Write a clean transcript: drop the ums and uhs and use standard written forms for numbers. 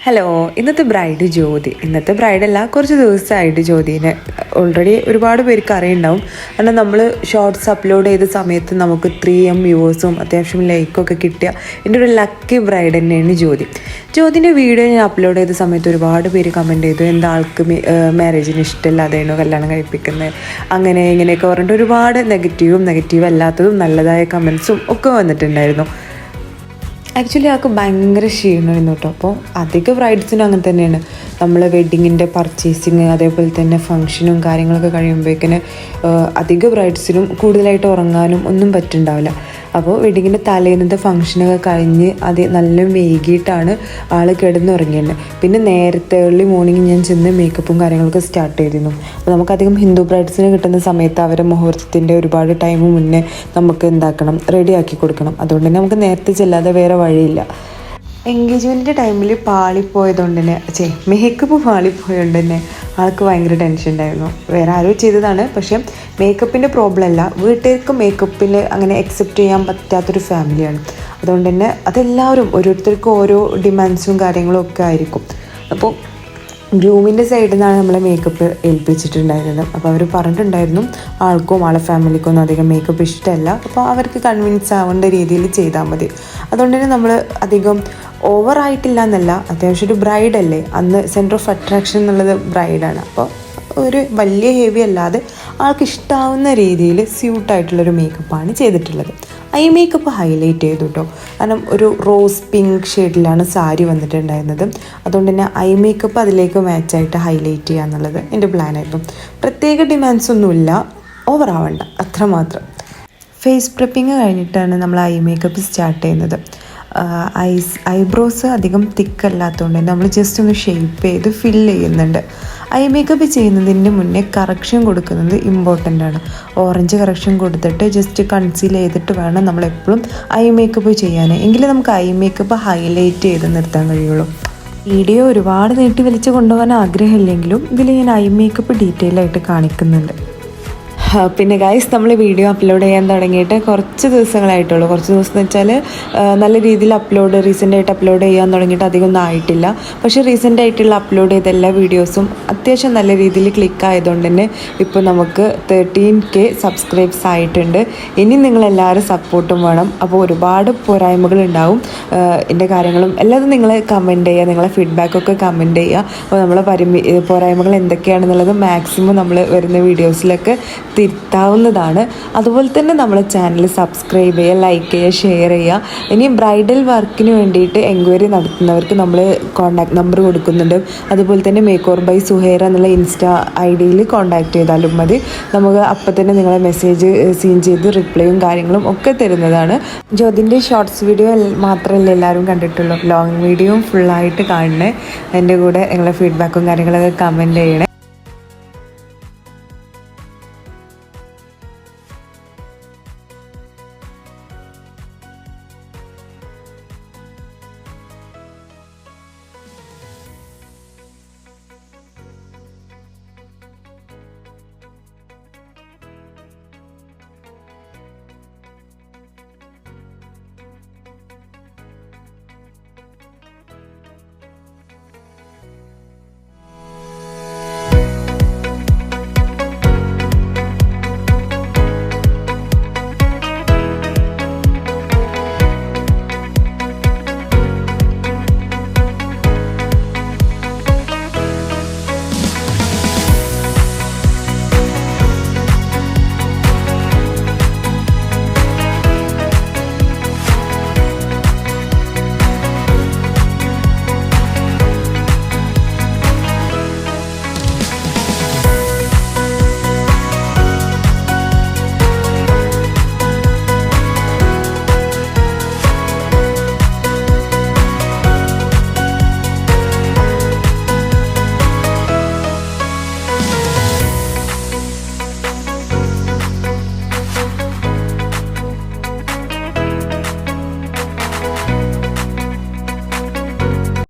Hello, ഇന്നത്തെ bride ജ്യോതി. ഇന്നത്തെ ബ്രൈഡല്ല, കുറച്ച് ദിവസമായിട്ട് ജ്യോതിനെ ഓൾറെഡി ഒരുപാട് പേർക്ക് അറിയുണ്ടാവും. കാരണം നമ്മൾ ഷോർട്സ് അപ്ലോഡ് ചെയ്ത സമയത്ത് നമുക്ക് 3M വ്യൂവേഴ്സും അത്യാവശ്യം ലൈക്കൊക്കെ കിട്ടിയ എൻ്റെ ഒരു ലക്കി ബ്രൈഡ് തന്നെയാണ് ജ്യോതി. ജ്യോതിൻ്റെ വീഡിയോ ഞാൻ അപ്ലോഡ് ചെയ്ത സമയത്ത് ഒരുപാട് പേര് കമൻറ്റ് ചെയ്തു, എന്താ ആൾക്ക് മാരേജിന് ഇഷ്ടമില്ലാതെയാണോ കല്യാണം കഴിപ്പിക്കുന്നത്, അങ്ങനെ ഇങ്ങനെയൊക്കെ പറഞ്ഞിട്ട് ഒരുപാട് നെഗറ്റീവ് അല്ലാത്തതും നല്ലതായ കമൻസും ഒക്കെ വന്നിട്ടുണ്ടായിരുന്നു. ആക്ച്വലി ആൾക്ക് ഭയങ്കര ക്ഷീണമായിരുന്നു കേട്ടോ. അപ്പോൾ അധിക ബ്രൈഡ്സിനും അങ്ങനെ തന്നെയാണ്. നമ്മൾ വെഡ്ഡിങ്ങിൻ്റെ പർച്ചേസിങ് അതേപോലെ തന്നെ ഫംഗ്ഷനും കാര്യങ്ങളൊക്കെ കഴിയുമ്പോഴേക്കിന് അധിക ബ്രൈഡ്സിനും കൂടുതലായിട്ട് ഉറങ്ങാനും ഒന്നും പറ്റുന്നുണ്ടാവില്ല. അപ്പോൾ വെഡ്ഡിങ്ങിൻ്റെ തലേന്നത്തെ ഫംഗ്ഷനൊക്കെ കഴിഞ്ഞ് അത് നല്ല വൈകിട്ടാണ് ആൾ കിടന്നുറങ്ങിയത്. പിന്നെ നേരത്തെ ഏർലി മോർണിംഗ് ഞാൻ ചെന്ന് മേക്കപ്പും കാര്യങ്ങളൊക്കെ സ്റ്റാർട്ട് ചെയ്തിരുന്നു. അപ്പോൾ നമുക്കധികം ഹിന്ദു ബ്രൈഡ്സിന് കിട്ടുന്ന സമയത്ത് അവരെ മുഹൂർത്തത്തിൻ്റെ ഒരുപാട് ടൈം മുന്നേ നമുക്ക് എന്താക്കണം, റെഡിയാക്കി കൊടുക്കണം. അതുകൊണ്ട് തന്നെ നമുക്ക് നേരത്തെ ചെല്ലാതെ വേറെ വഴിയില്ല. എൻഗേജ്മെൻറ്റിൻ്റെ ടൈമിൽ പാളിപ്പോയതുകൊണ്ട് തന്നെ മേക്കപ്പ് പാളിപ്പോയതുകൊണ്ട് തന്നെ ആൾക്ക് ഭയങ്കര ടെൻഷൻ ഉണ്ടായിരുന്നു. വേറെ ആരോ ചെയ്തതാണ്, പക്ഷേ മേക്കപ്പിൻ്റെ പ്രോബ്ലം അല്ല, വീട്ടുകാർക്ക് മേക്കപ്പിൽ അങ്ങനെ അക്സെപ്റ്റ് ചെയ്യാൻ പറ്റാത്തൊരു ഫാമിലിയാണ്. അതുകൊണ്ട് തന്നെ അതെല്ലാവരും ഓരോരുത്തർക്കും ഓരോ ഡിമാൻഡ്സും കാര്യങ്ങളും ഒക്കെ ആയിരിക്കും. അപ്പോൾ ഗ്രൂമിൻ്റെ സൈഡിൽ നിന്നാണ് നമ്മളെ മേക്കപ്പ് ഏൽപ്പിച്ചിട്ടുണ്ടായിരുന്നത്. അപ്പോൾ അവർ പറഞ്ഞിട്ടുണ്ടായിരുന്നു ആൾക്കും ആളെ ഫാമിലിക്കും ഒന്നും അധികം മേക്കപ്പ് ഇഷ്ടമല്ല, അപ്പോൾ അവർക്ക് കൺവിൻസ് ആവേണ്ട രീതിയിൽ ചെയ്താൽ മതി. അതുകൊണ്ട് തന്നെ നമ്മൾ അധികം ഓവറായിട്ടില്ല എന്നല്ല, അത്യാവശ്യം ഒരു ബ്രൈഡല്ലേ, അന്ന് സെൻറ്റർ ഓഫ് അട്രാക്ഷൻ എന്നുള്ളത് ബ്രൈഡാണ്. അപ്പോൾ ഒരു വലിയ ഹെവി അല്ലാതെ ആൾക്ക് ഇഷ്ടാവുന്ന രീതിയിൽ സ്യൂട്ടായിട്ടുള്ളൊരു മേക്കപ്പാണ് ചെയ്തിട്ടുള്ളത്. ഐ മേക്കപ്പ് ഹൈലൈറ്റ് ചെയ്തു കേട്ടോ. കാരണം ഒരു റോസ് പിങ്ക് ഷെയ്ഡിലാണ് സാരി വന്നിട്ടുണ്ടായിരുന്നത്. അതുകൊണ്ട് തന്നെ ഐ മേക്കപ്പ് അതിലേക്ക് മാച്ചായിട്ട് ഹൈലൈറ്റ് ചെയ്യുക എന്നുള്ളത് എൻ്റെ പ്ലാനായിരുന്നു. പ്രത്യേക ഡിമാൻഡ്സ് ഒന്നുമില്ല, ഓവറാവണ്ട, അത്രമാത്രം. ഫേസ് പ്രെപ്പിങ് കഴിഞ്ഞിട്ടാണ് നമ്മൾ ഐ മേക്കപ്പ് സ്റ്റാർട്ട് ചെയ്യുന്നത്. ഐബ്രോസ് അധികം തിക്കല്ലാത്തതുകൊണ്ട് തന്നെ നമ്മൾ ജസ്റ്റ് ഒന്ന് ഷേപ്പ് ചെയ്ത് ഫില്ല് ചെയ്യുന്നുണ്ട്. ഐ മേക്കപ്പ് ചെയ്യുന്നതിന് മുന്നേ കറക്ഷൻ കൊടുക്കുന്നത് ഇമ്പോർട്ടൻ്റ് ആണ്. ഓറഞ്ച് കറക്ഷൻ കൊടുത്തിട്ട് ജസ്റ്റ് കൺസീൽ ചെയ്തിട്ട് വേണം നമ്മളെപ്പോഴും ഐ മേക്കപ്പ് ചെയ്യാൻ. എങ്കിലും നമുക്ക് ഐ മേക്കപ്പ് ഹൈലൈറ്റ് ചെയ്ത് നിർത്താൻ കഴിയുള്ളൂ. വീഡിയോ ഒരുപാട് നീട്ടി വലിച്ച് കൊണ്ടുപോകാൻ ആഗ്രഹമില്ലെങ്കിലും ഇതിൽ ഞാൻ ഐ മേക്കപ്പ് ഡീറ്റെയിൽ ആയിട്ട് കാണിക്കുന്നുണ്ട്. പിന്നെ ഗൈസ്, നമ്മൾ വീഡിയോ അപ്ലോഡ് ചെയ്യാൻ തുടങ്ങിയിട്ട് കുറച്ച് ദിവസങ്ങളായിട്ടുള്ളൂ. കുറച്ച് ദിവസം എന്ന് വെച്ചാൽ നല്ല രീതിയിൽ റീസെൻ്റായിട്ട് അപ്ലോഡ് ചെയ്യാൻ തുടങ്ങിയിട്ട് അധികം ഒന്നും ആയിട്ടില്ല. പക്ഷേ റീസെൻ്റായിട്ടുള്ള അപ്ലോഡ് ചെയ്ത എല്ലാ വീഡിയോസും അത്യാവശ്യം നല്ല രീതിയിൽ ക്ലിക്ക് ആയതുകൊണ്ട് തന്നെ ഇപ്പോൾ നമുക്ക് 13K സബ്സ്ക്രൈബ്സ് ആയിട്ടുണ്ട്. ഇനി നിങ്ങളെല്ലാവരും സപ്പോർട്ടും വേണം. അപ്പോൾ ഒരുപാട് പോരായ്മകളുണ്ടാവും, എൻ്റെ കാര്യങ്ങളും എല്ലാതും നിങ്ങൾ കമൻറ്റ് ചെയ്യുക, നിങ്ങളെ ഫീഡ്ബാക്കൊക്കെ കമൻറ്റ് ചെയ്യുക. അപ്പോൾ നമ്മളെ പോരായ്മകൾ എന്തൊക്കെയാണെന്നുള്ളത് മാക്സിമം നമ്മൾ വരുന്ന വീഡിയോസിലൊക്കെ തിരുത്താവുന്നതാണ്. അതുപോലെ തന്നെ നമ്മളെ ചാനൽ സബ്സ്ക്രൈബ് ചെയ്യുക, ലൈക്ക് ചെയ്യുക, ഷെയർ ചെയ്യുക. ഇനി ബ്രൈഡൽ വർക്കിന് വേണ്ടിയിട്ട് എൻക്വയറി നടത്തുന്നവർക്ക് നമ്മൾ കോൺടാക്ട് നമ്പർ കൊടുക്കുന്നുണ്ട്. അതുപോലെ തന്നെ മേക്ക് ഓവർ ബൈ സുഹൈറ എന്നുള്ള ഇൻസ്റ്റാ ID കോൺടാക്ട് ചെയ്താലും മതി. നമുക്ക് അപ്പം തന്നെ നിങ്ങളെ മെസ്സേജ് സീൻ ചെയ്ത് റിപ്ലൈയും കാര്യങ്ങളും ഒക്കെ തരുന്നതാണ്. ജ്യോതിൻ്റെ ഷോർട്സ് വീഡിയോ മാത്രമല്ല എല്ലാവരും കണ്ടിട്ടുള്ളൂ, ലോങ് വീഡിയോയും ഫുള്ളായിട്ട് കാണണേ. എൻ്റെ കൂടെ നിങ്ങളെ ഫീഡ്ബാക്കും കാര്യങ്ങളൊക്കെ കമൻറ്റ് ചെയ്യണേ.